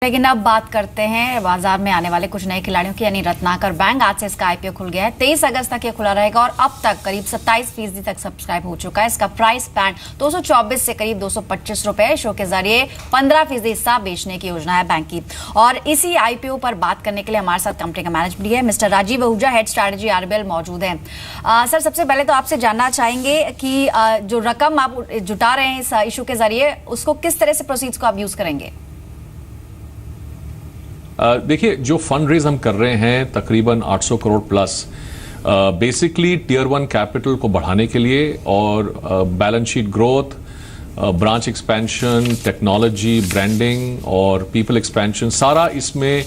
लेकिन अब बात करते हैं बाजार में आने वाले कुछ नए खिलाड़ियों की, यानी रत्नाकर बैंक। आज से इसका आईपीओ खुल गया है, 23 अगस्त तक ये खुला रहेगा और अब तक करीब 27% तक सब्सक्राइब हो चुका है। इसका प्राइस बैंड 224 से करीब 225 रुपए। शो के जरिए 15% हिस्सा बेचने की योजना है बैंक की। और इसी आईपीओ पर बात करने के लिए हमारे साथ कंपनी का मैनेजमेंट है, mister Rajiv Ahuja, head strategy RBL मौजूद है। सर, सबसे पहले तो आपसे जानना चाहेंगे कि जो रकम आप जुटा रहे हैं इस इशू के जरिए, उसको किस तरह से प्रोसीड्स को आप यूज करेंगे? देखिए, जो फंड रेज हम कर रहे हैं तकरीबन 800 crore plus, basically tier 1 capital को बढ़ाने के लिए और balance sheet growth, branch expansion, technology, branding और पीपल एक्सपेंशन, सारा इसमें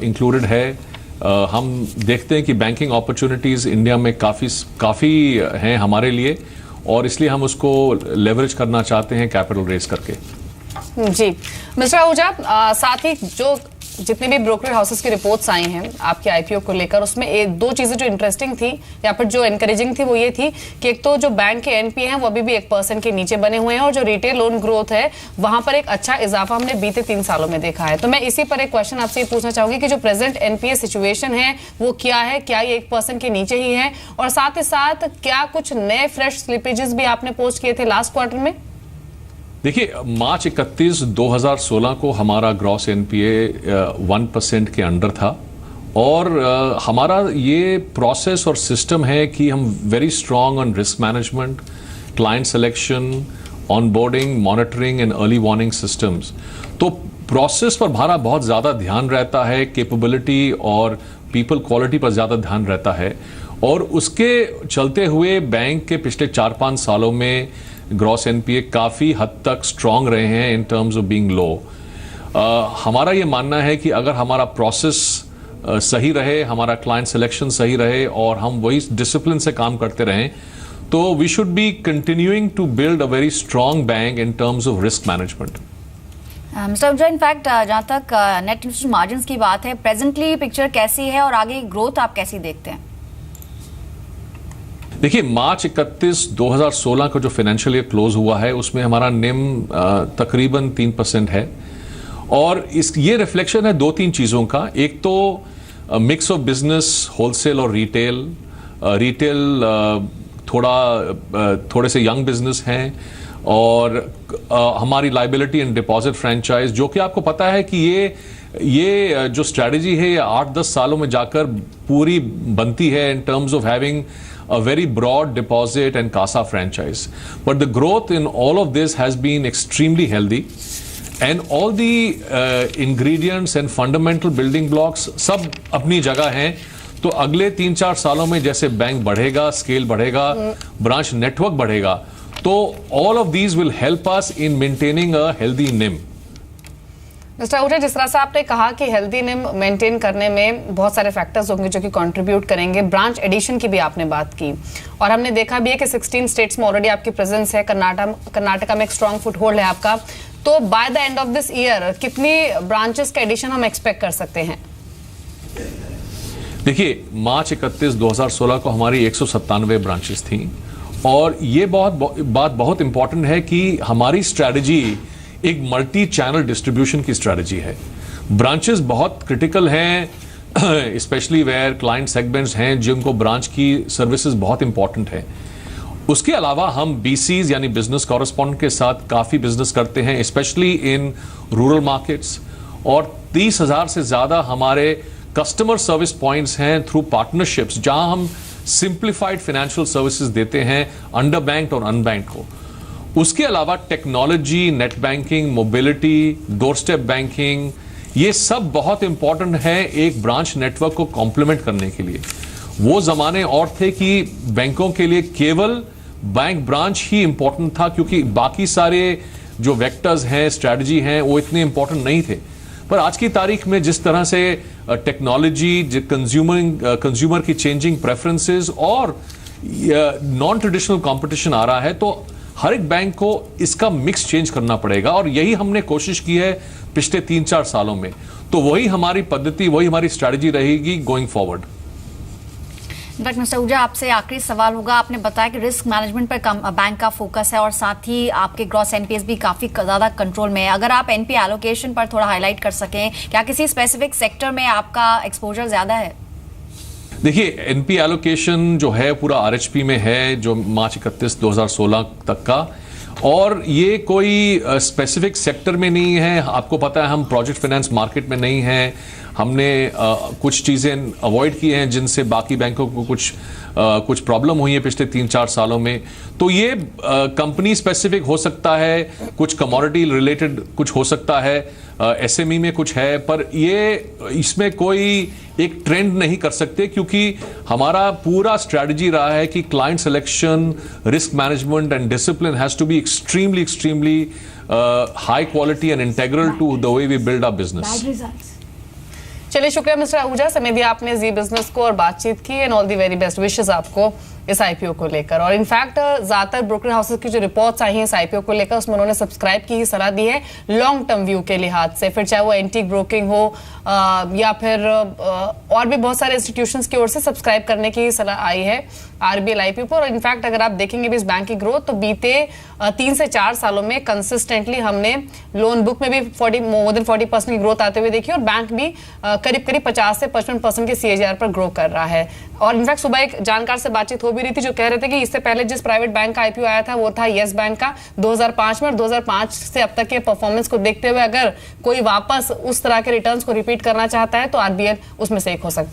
इंक्लूडेड है। हम देखते हैं कि बैंकिंग अपॉर्चुनिटीज इंडिया में काफ़ी हैं हमारे लिए और इसलिए हम उसको लेवरेज करना चाहते हैं कैपिटल रेज करके। जी मिस्टर आहूजा, साथ ही जो जितने भी ब्रोकरेज हाउसेस की रिपोर्ट्स आई हैं आपके आईपीओ को लेकर, उसमें दो चीजें जो इंटरेस्टिंग थी या फिर जो एनकरेजिंग थी वो ये थी कि एक तो जो बैंक के एनपीए हैं वो अभी भी 1% के नीचे बने हुए हैं और जो रिटेल लोन ग्रोथ है वहां पर एक अच्छा इजाफा हमने बीते 3 सालों में देखा है। तो मैं इसी पर एक क्वेश्चन आपसे पूछना चाहूंगी कि जो प्रेजेंट एनपीए सिचुएशन है वो क्या है, क्या ये 1% के नीचे ही है, और साथ ही साथ क्या कुछ नए फ्रेश स्लिपेजेस भी आपने पोस्ट किए थे लास्ट क्वार्टर में? देखिए, मार्च 31, 2016 को हमारा ग्रॉस एनपीए 1% के अंडर था और हमारा ये प्रोसेस और सिस्टम है कि हम very strong on risk management, client selection, onboarding, monitoring and early warning systems. तो प्रोसेस पर हमारा बहुत ज़्यादा ध्यान रहता है, कैपेबिलिटी और पीपल क्वालिटी पर ज़्यादा ध्यान रहता है और उसके चलते हुए बैंक के पिछले 4-5 सालों में ग्रॉस एनपीए काफ़ी हद तक स्ट्रांग रहे हैं इन टर्म्स ऑफ बीइंग लो। हमारा ये मानना है कि अगर हमारा प्रोसेस सही रहे, हमारा क्लाइंट सिलेक्शन सही रहे और हम वही डिसिप्लिन से काम करते रहें, तो we should be continuing to build a very strong bank in terms of risk management. Mister Ahuja, in fact जहाँ तक नेट इंटरेस्ट मार्जिन की बात है, प्रेजेंटली पिक्चर कैसी है और आगे ग्रोथ आप कैसी देखते हैं? देखिए, मार्च 31, 2016 का जो फाइनेंशियल ईयर क्लोज हुआ है उसमें हमारा निम तकरीबन 3% है और ये रिफ्लेक्शन है 2-3 चीज़ों का। एक तो मिक्स ऑफ बिजनेस, होलसेल और रिटेल। थोड़े से यंग बिजनेस हैं और हमारी लाइबिलिटी एंड डिपॉजिट फ्रेंचाइज, जो कि आपको पता है कि ये जो स्ट्रैटेजी है ये 8-10 सालों में जाकर पूरी बनती है in terms of having a very broad deposit and CASA franchise. But the growth in all of this has been extremely healthy and all the ingredients and fundamental building blocks सब अपनी जगह हैं। तो अगले 3-4 सालों में जैसे बैंक बढ़ेगा, स्केल बढ़ेगा, ब्रांच नेटवर्क बढ़ेगा, तो all of these will help us in maintaining a healthy NIM. Mister Ahuja, जिस तरह से आपने कहा कि हेल्दी निम मेंटेन करने में बहुत सारे फैक्टर्स होंगे जो कि कंट्रीब्यूट करेंगे, ब्रांच एडिशन की भी आपने बात की और हमने देखा भी है कि 16 स्टेट्स में ऑलरेडी आपकी प्रेजेंस है, कर्नाटका में एक स्ट्रांग फुटहोल्ड है आपका। तो by the end of this year कितनी ब्रांचेस का एडिशन हम एक्सपेक्ट कर सकते हैं? देखिए, मार्च 31, 2016 को हमारी 197 ब्रांचेस थी और ये बात बहुत इंपॉर्टेंट है कि हमारी स्ट्रैटेजी एक मल्टी चैनल डिस्ट्रीब्यूशन की स्ट्रैटेजी है। ब्रांचेस बहुत क्रिटिकल हैं, स्पेशली वेयर क्लाइंट सेगमेंट्स हैं जिनको ब्रांच की सर्विसेज बहुत इंपॉर्टेंट है। उसके अलावा हम बीसीज यानी बिजनेस कॉरेस्पॉन्डेंट के साथ काफ़ी बिजनेस करते हैं, स्पेशली इन रूरल मार्केट्स, और 30,000 से ज़्यादा हमारे कस्टमर सर्विस पॉइंट्स हैं थ्रू पार्टनरशिप्स, जहां हम सिंप्लीफाइड फाइनेंशियल सर्विसेज देते हैं अंडर बैंक और अनबैंक को। उसके अलावा technology, net banking, mobility, door step banking, ये सब बहुत इंपॉर्टेंट है एक ब्रांच नेटवर्क को कॉम्प्लीमेंट करने के लिए। वो जमाने और थे कि बैंकों के लिए केवल बैंक ब्रांच ही इंपॉर्टेंट था, क्योंकि बाकी सारे जो वेक्टर्स हैं, स्ट्रैटेजी हैं, वो इतने इंपॉर्टेंट नहीं थे। पर आज की तारीख में जिस तरह से टेक्नोलॉजी, कंज्यूमर की चेंजिंग प्रेफरेंसेस और नॉन ट्रेडिशनल कंपटीशन आ रहा है, तो हर एक बैंक को इसका मिक्स चेंज करना पड़ेगा और यही हमने कोशिश की है पिछले 3-4 सालों में। तो वही हमारी पद्धति, वही हमारी स्ट्रैटेजी रहेगी going forward. In fact mister Ahuja, आपसे आखिरी सवाल होगा। आपने बताया कि रिस्क मैनेजमेंट पर बैंक का फोकस है और साथ ही आपके ग्रॉस एनपीएस भी काफी ज्यादा कंट्रोल में है। अगर आप एनपीए एलोकेशन पर थोड़ा हाईलाइट कर सकें, क्या किसी स्पेसिफिक सेक्टर में आपका एक्सपोजर ज्यादा है? देखिए, एनपी एलोकेशन जो है पूरा आरएचपी में है, जो मार्च 31, 2016 तक का, और ये कोई स्पेसिफिक सेक्टर में नहीं है। आपको पता है हम प्रोजेक्ट फाइनेंस मार्केट में नहीं हैं। हमने कुछ चीज़ें अवॉइड की हैं जिनसे बाकी बैंकों को कुछ प्रॉब्लम हुई है पिछले 3-4 सालों में। तो ये कंपनी स्पेसिफिक हो सकता है, कुछ कमोडिटी रिलेटेड कुछ हो सकता है, एसएमई में कुछ है, पर ये इसमें कोई एक ट्रेंड नहीं कर सकते, क्योंकि हमारा पूरा स्ट्रैटेजी रहा है कि client selection, risk management and discipline has to be extremely high quality and integral to the way we build our business. चलिए, शुक्रिया मिस्टर आहूजा, समय दिया आपने जी बिजनेस को और बातचीत की, and all the very best wishes आपको इस आईपीओ को लेकर। और इनफैक्ट ज्यादातर ब्रोकर हाउसेस की जो रिपोर्ट्स आई हैं इस आईपीओ को लेकर, उसमें उन्होंने सब्सक्राइब की ही सलाह दी है लॉन्ग टर्म व्यू के लिहाज से, फिर चाहे वो एंटीक ब्रोकिंग हो या फिर और भी बहुत सारे इंस्टीट्यूशंस की ओर से सब्सक्राइब करने की सलाह आई है आरबीएल आईपीओ पर। और इनफैक्ट अगर आप देखेंगे भी इस बैंक की ग्रोथ, तो बीते 3 से 4 सालों में कंसिस्टेंटली हमने लोन बुक में भी मोर देन 40% की ग्रोथ आते हुए देखी, और बैंक भी करीब 50 से 55% के सीएजीआर पर ग्रो कर रहा है। और इनफैक्ट सुबह एक जानकार से बातचीत हो भी रही थी जो कह रहे थे कि इससे पहले जिस प्राइवेट बैंक का आईपीओ आया था वो था येस बैंक का 2005 में, और 2005 से अब तक के परफॉर्मेंस को देखते हुए अगर कोई वापस उस तरह के रिटर्न्स को रिपीट करना चाहता है तो आरबीएल उसमें से एक हो सकता है।